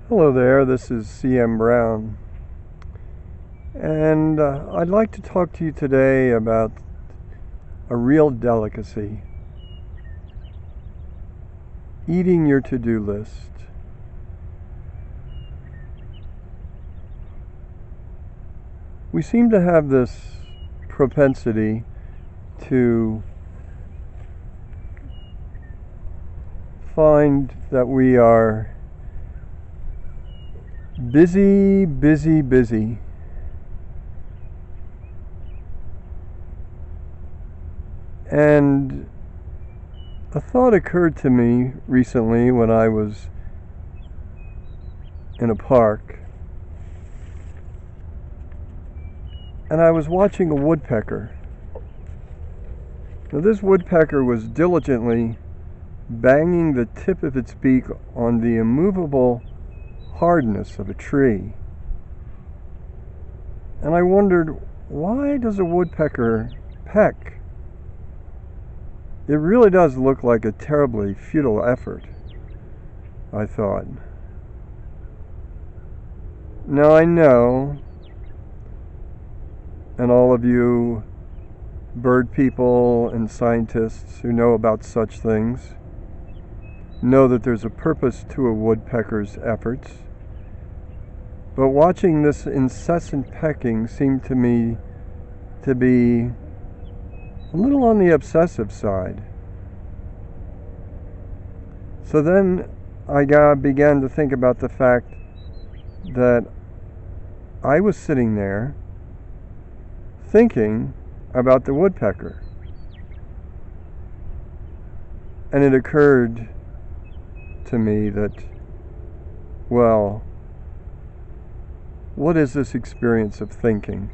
Hello there, this is C.M. Brown, and I'd like to talk to you today about a real delicacy: eating your to-do list. We seem to have this propensity to find that we are busy. And a thought occurred to me recently when I was in a park, and I was watching a woodpecker. Now, this woodpecker was diligently banging the tip of its beak on the immovable hardness of a tree. And I wondered, why does a woodpecker peck? It really does look like a terribly futile effort, I thought. Now I know, and all of you bird people and scientists who know about such things know that there's a purpose to a woodpecker's efforts. But watching this incessant pecking seemed to me to be a little on the obsessive side. So then I began to think about the fact that I was sitting there thinking about the woodpecker. And it occurred to me that, well, what is this experience of thinking?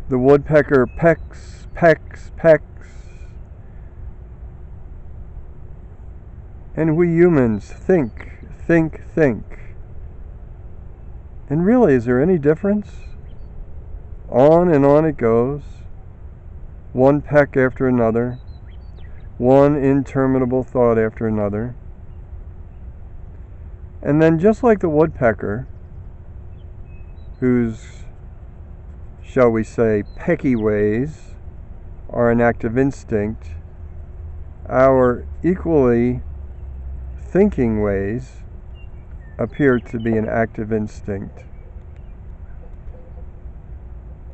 The woodpecker pecks. And we humans think. And really, is there any difference? On and on it goes. One peck after another. One interminable thought after another. And then, just like the woodpecker, whose, shall we say, pecky ways are an act of instinct, our equally thinking ways appear to be an act of instinct.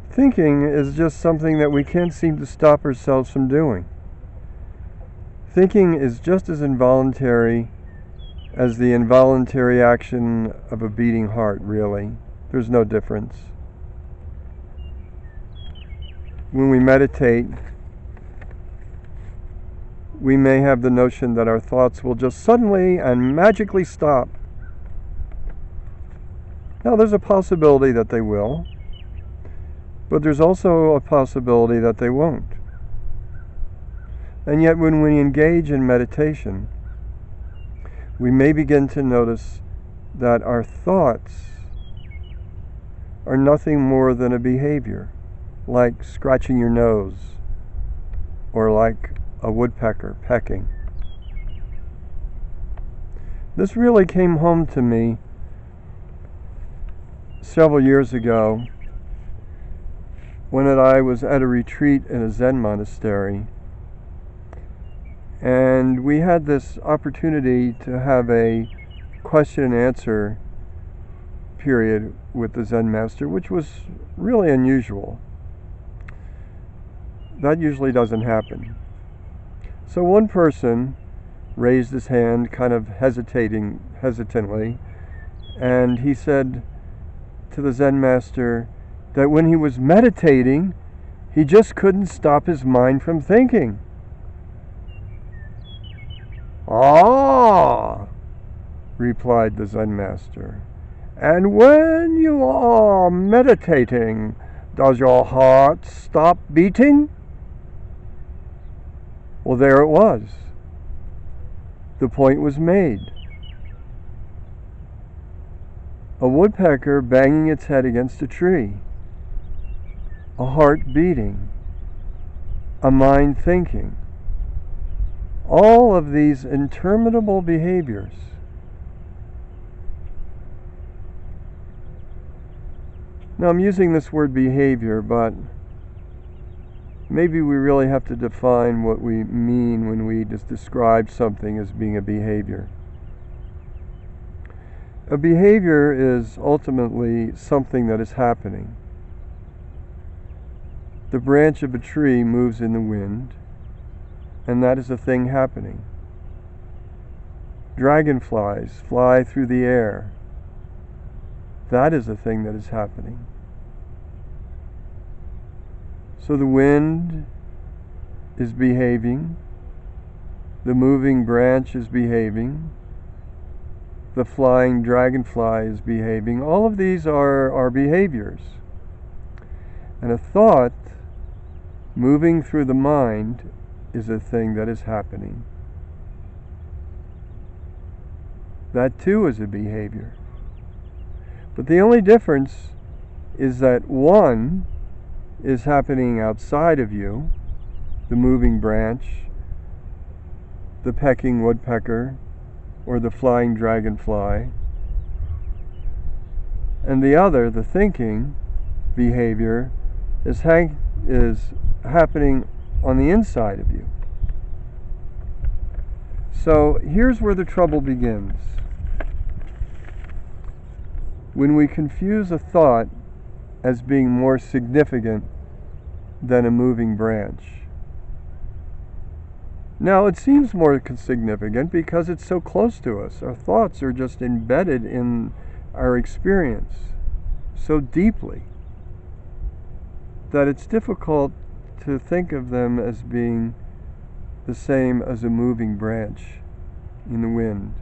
Thinking is just something that we can't seem to stop ourselves from doing. Thinking is just as involuntary as the involuntary action of a beating heart, really. There's no difference. When we meditate, we may have the notion that our thoughts will just suddenly and magically stop. Now, there's a possibility that they will, but there's also a possibility that they won't. And yet, when we engage in meditation, we may begin to notice that our thoughts are nothing more than a behavior, like scratching your nose, or like a woodpecker pecking. This really came home to me several years ago when I was at a retreat in a Zen monastery. And we had this opportunity to have a question and answer period with the Zen master, which was really unusual. That usually doesn't happen. So one person raised his hand kind of hesitantly, and he said to the Zen master that when he was meditating, he just couldn't stop his mind from thinking. "Ah," replied the Zen master, "and when you are meditating, does your heart stop beating?" Well, there it was. The point was made. A woodpecker banging its head against a tree, a heart beating, a mind thinking. All of these interminable behaviors Now I'm using this word behavior, but maybe we really have to define what we mean when we just describe something as being a behavior. A behavior is ultimately something that is happening. The branch of a tree moves in the wind, and that is a thing happening. Dragonflies fly through the air. That is a thing that is happening. So the wind is behaving, the moving branch is behaving, the flying dragonfly is behaving. All of these are behaviors. And a thought moving through the mind is a thing that is happening. That too is a behavior. But the only difference is that one is happening outside of you, the moving branch, the pecking woodpecker, or the flying dragonfly, and the other, the thinking behavior, is happening on the inside of you. So here's where the trouble begins. When we confuse a thought as being more significant than a moving branch. Now, it seems more significant because it's so close to us. Our thoughts are just embedded in our experience so deeply that it's difficult to think of them as being the same as a moving branch in the wind.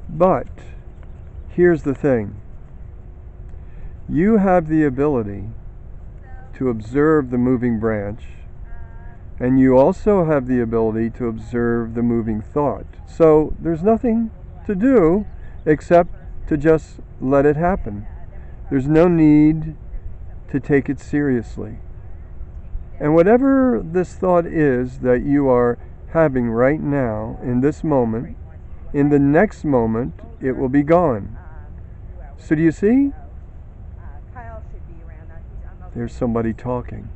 But here's the thing. You have the ability to observe the moving branch, and you also have the ability to observe the moving thought. So there's nothing to do except to just let it happen. There's no need to take it seriously. And whatever this thought is that you are having right now, in this moment, in the next moment, it will be gone. So do you see? There's somebody talking.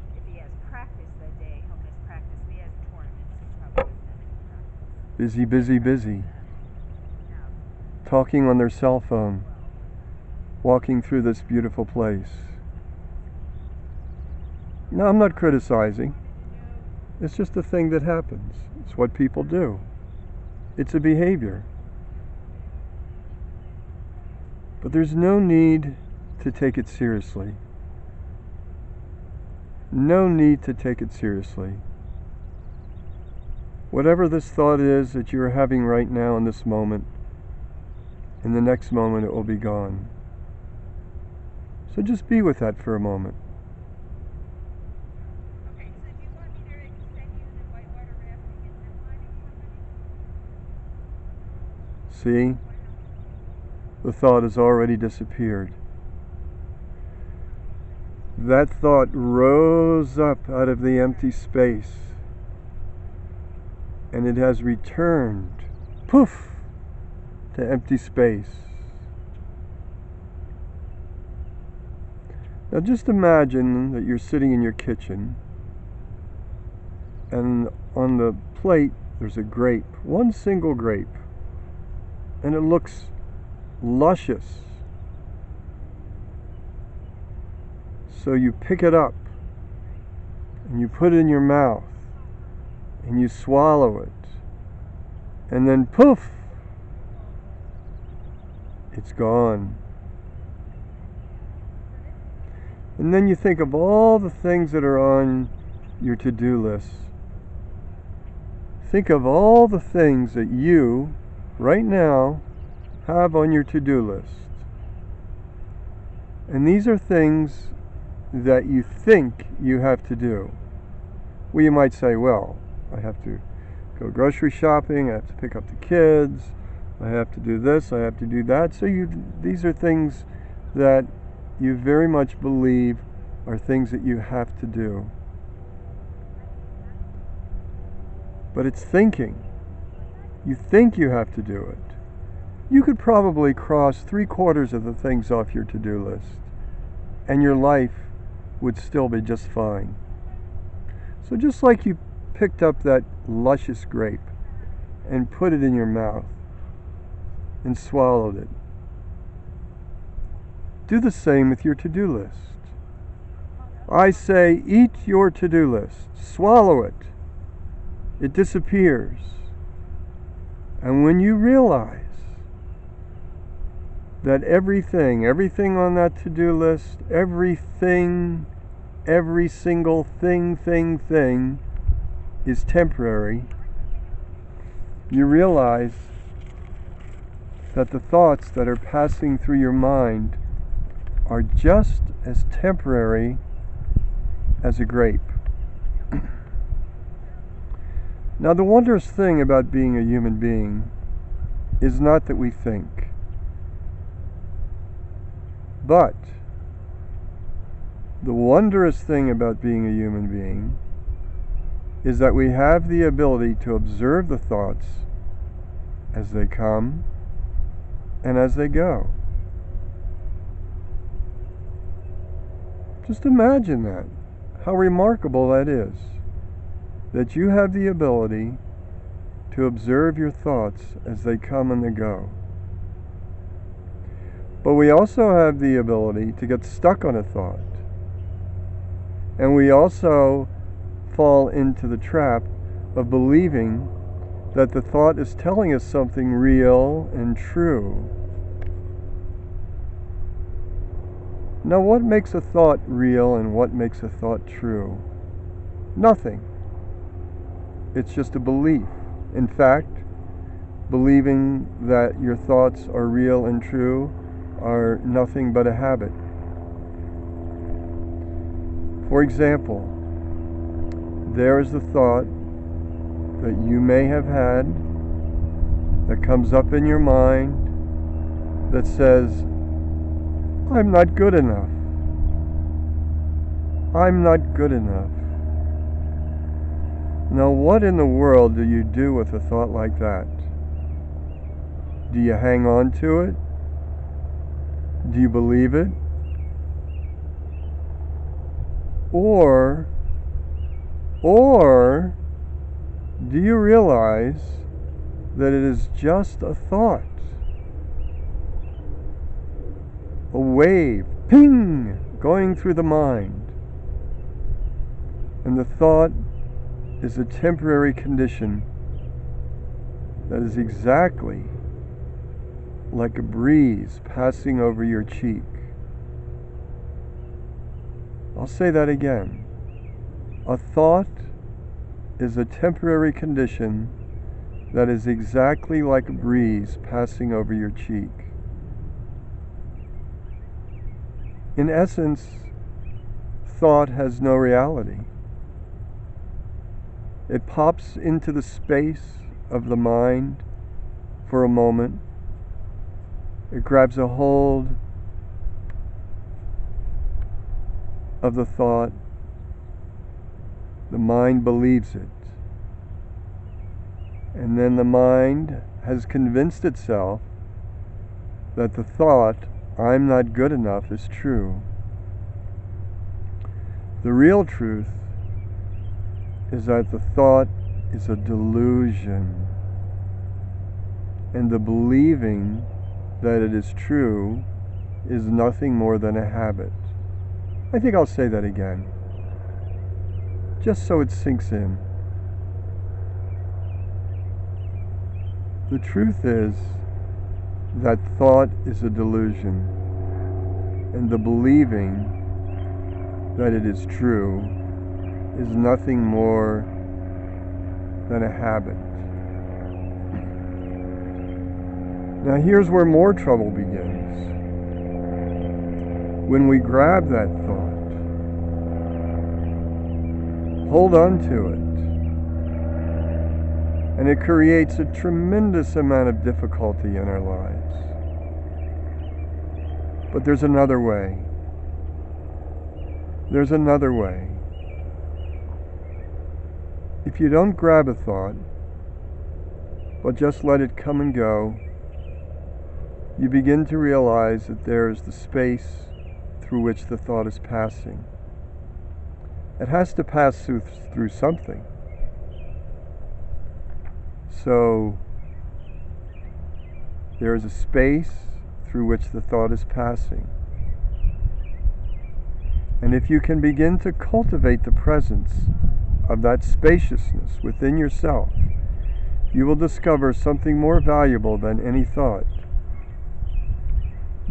Busy, busy, busy. Talking on their cell phone. Walking through this beautiful place. No, I'm not criticizing. It's just a thing that happens. It's what people do. It's a behavior. But there's no need to take it seriously. No need to take it seriously. Whatever this thought is that you're having right now in this moment, in the next moment it will be gone. So just be with that for a moment. Okay, so do you want me to extend you the whitewater rafting and zip lining company? See? The thought has already disappeared. That thought rose up out of the empty space, and it has returned, poof, to empty space. Now just imagine that you're sitting in your kitchen, and on the plate there's a grape, one single grape, and it looks luscious. So you pick it up and you put it in your mouth and you swallow it, and then poof, it's gone. And then you think of all the things that are on your to-do list. Think of all the things that you, right now, have on your to-do list. And these are things that you think you have to do. Well, you might say, well, I have to go grocery shopping, I have to pick up the kids, I have to do this, I have to do that. So these are things that you very much believe are things that you have to do. But it's thinking. You think you have to do it. you could probably cross 3/4 of the things off your to-do list, and your life would still be just fine. So just like you picked up that luscious grape and put it in your mouth and swallowed it, do the same with your to-do list. I say, eat your to-do list, swallow it. It disappears. And when you realize that everything on that to-do list, every single thing is temporary, you realize that the thoughts that are passing through your mind are just as temporary as a grape. Now, the wondrous thing about being a human being is not that we think, but the wondrous thing about being a human being is that we have the ability to observe the thoughts as they come and as they go. Just imagine that, how remarkable that is, that you have the ability to observe your thoughts as they come and they go. But we also have the ability to get stuck on a thought. And we also fall into the trap of believing that the thought is telling us something real and true. Now, what makes a thought real and what makes a thought true? Nothing. It's just a belief. In fact, believing that your thoughts are real and true are nothing but a habit. For example, there is the thought that you may have had that comes up in your mind that says, I'm not good enough. I'm not good enough. Now, what in the world do you do with a thought like that? Do you hang on to it? Do you believe it? Or do you realize that it is just a thought? A wave, ping, going through the mind. And the thought is a temporary condition that is exactly like a breeze passing over your cheek. I'll say that again. A thought is a temporary condition that is exactly like a breeze passing over your cheek. In essence, thought has no reality. It pops into the space of the mind for a moment. It grabs a hold of the thought. The mind believes it. And then the mind has convinced itself that the thought, I'm not good enough, is true. The real truth is that the thought is a delusion. And the believing that it is true is nothing more than a habit. I think I'll say that again, just so it sinks in. The truth is that thought is a delusion, and the believing that it is true is nothing more than a habit. Now here's where more trouble begins. When we grab that thought, hold on to it, and it creates a tremendous amount of difficulty in our lives. But there's another way. There's another way. If you don't grab a thought, but just let it come and go, you begin to realize that there is the space through which the thought is passing. It has to pass through something. So there is a space through which the thought is passing. And if you can begin to cultivate the presence of that spaciousness within yourself, you will discover something more valuable than any thought.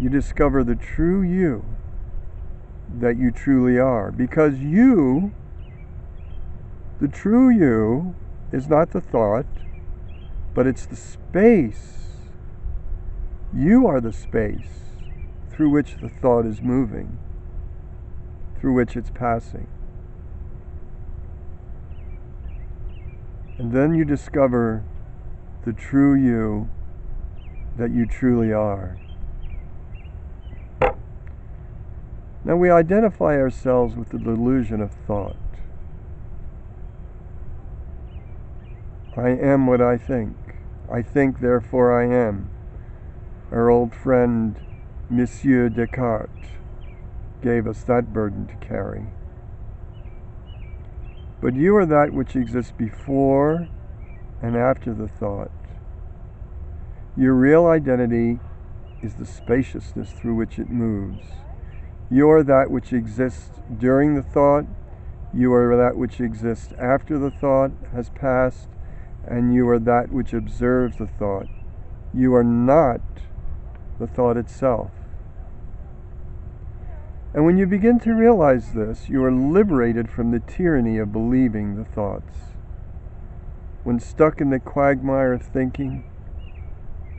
You discover the true you that you truly are. Because you, the true you, is not the thought, but it's the space. You are the space through which the thought is moving, through which it's passing. And then you discover the true you that you truly are. Now we identify ourselves with the delusion of thought. I am what I think. I think, therefore I am. Our old friend Monsieur Descartes gave us that burden to carry. But you are that which exists before and after the thought. Your real identity is the spaciousness through which it moves. You are that which exists during the thought, you are that which exists after the thought has passed, and you are that which observes the thought. You are not the thought itself. And when you begin to realize this, you are liberated from the tyranny of believing the thoughts. When stuck in the quagmire of thinking,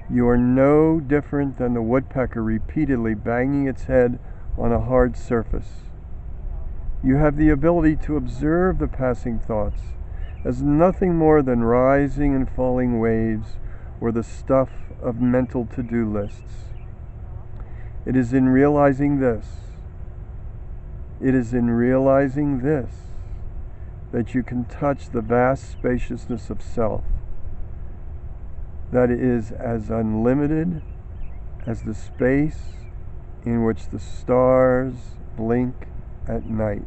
you are no different than the woodpecker repeatedly banging its head on a hard surface. You have the ability to observe the passing thoughts as nothing more than rising and falling waves or the stuff of mental to-do lists. It is in realizing this that you can touch the vast spaciousness of self that is as unlimited as the space in which the stars blink at night.